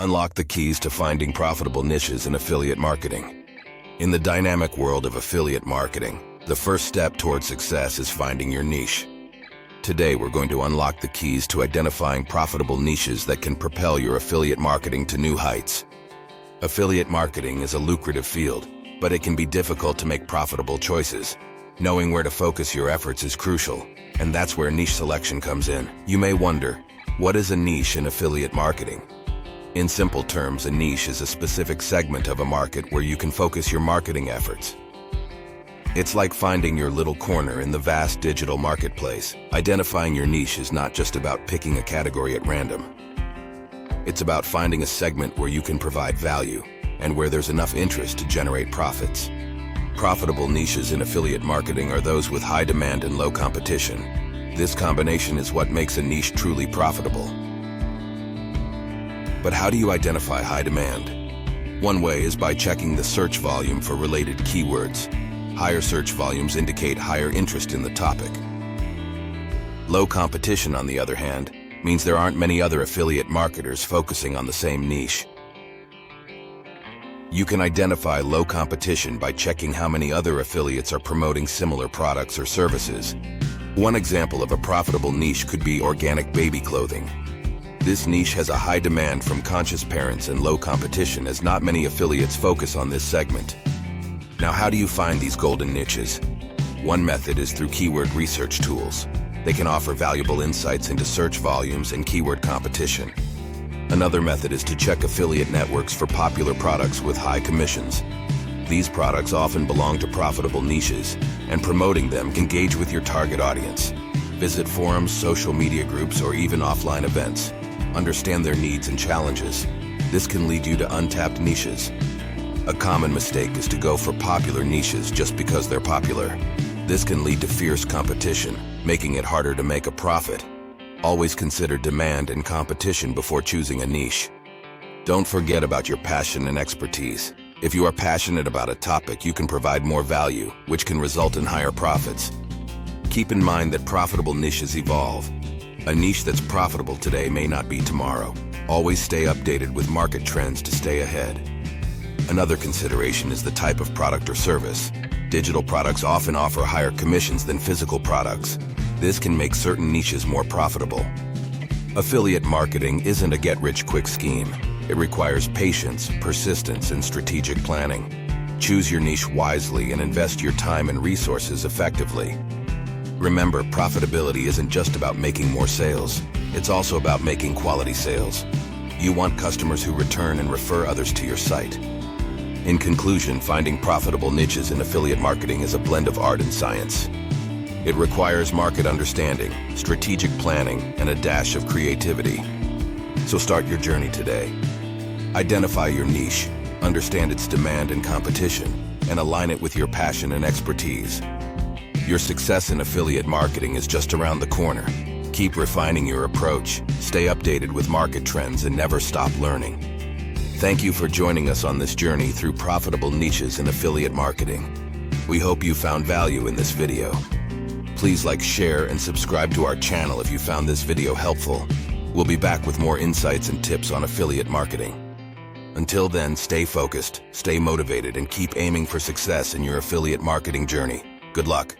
Unlock the keys to finding profitable niches in affiliate marketing. In the dynamic world of affiliate marketing, the first step toward success is finding your niche. Today, we're going to unlock the keys to identifying profitable niches that can propel your affiliate marketing to new heights. Affiliate marketing is a lucrative field, but it can be difficult to make profitable choices. Knowing where to focus your efforts is crucial, and that's where niche selection comes in. You may wonder, what is a niche in affiliate marketing? In simple terms, a niche is a specific segment of a market where you can focus your marketing efforts. It's like finding your little corner in the vast digital marketplace. Identifying your niche is not just about picking a category at random. It's about finding a segment where you can provide value and where there's enough interest to generate profits. Profitable niches in affiliate marketing are those with high demand and low competition. This combination is what makes a niche truly profitable. But how do you identify high demand? One way is by checking the search volume for related keywords. Higher search volumes indicate higher interest in the topic. Low competition, on the other hand, means there aren't many other affiliate marketers focusing on the same niche. You can identify low competition by checking how many other affiliates are promoting similar products or services. One example of a profitable niche could be organic baby clothing. This niche has a high demand from conscious parents and low competition, as not many affiliates focus on this segment. Now, how do you find these golden niches? One method is through keyword research tools. They can offer valuable insights into search volumes and keyword competition. Another method is to check affiliate networks for popular products with high commissions. These products often belong to profitable niches, and promoting them can engage with your target audience. Visit forums, social media groups, or even offline events. Understand their needs and challenges. This can lead you to untapped niches. A common mistake is to go for popular niches just because they're popular. This can lead to fierce competition, making it harder to make a profit. Always consider demand and competition before choosing a niche. Don't forget about your passion and expertise. If you are passionate about a topic, you can provide more value, which can result in higher profits. Keep in mind that profitable niches evolve. A niche that's profitable today may not be tomorrow. Always stay updated with market trends to stay ahead. Another consideration is the type of product or service. Digital products often offer higher commissions than physical products. This can make certain niches more profitable. Affiliate marketing isn't a get-rich-quick scheme. It requires patience, persistence, and strategic planning. Choose your niche wisely and invest your time and resources effectively. Remember, profitability isn't just about making more sales. It's also about making quality sales. You want customers who return and refer others to your site. In conclusion, finding profitable niches in affiliate marketing is a blend of art and science. It requires market understanding, strategic planning, and a dash of creativity. So start your journey today. Identify your niche, understand its demand and competition, and align it with your passion and expertise. Your success in affiliate marketing is just around the corner. Keep refining your approach, stay updated with market trends, and never stop learning. Thank you for joining us on this journey through profitable niches in affiliate marketing. We hope you found value in this video. Please like, share, and subscribe to our channel if you found this video helpful. We'll be back with more insights and tips on affiliate marketing. Until then, stay focused, stay motivated, and keep aiming for success in your affiliate marketing journey. Good luck.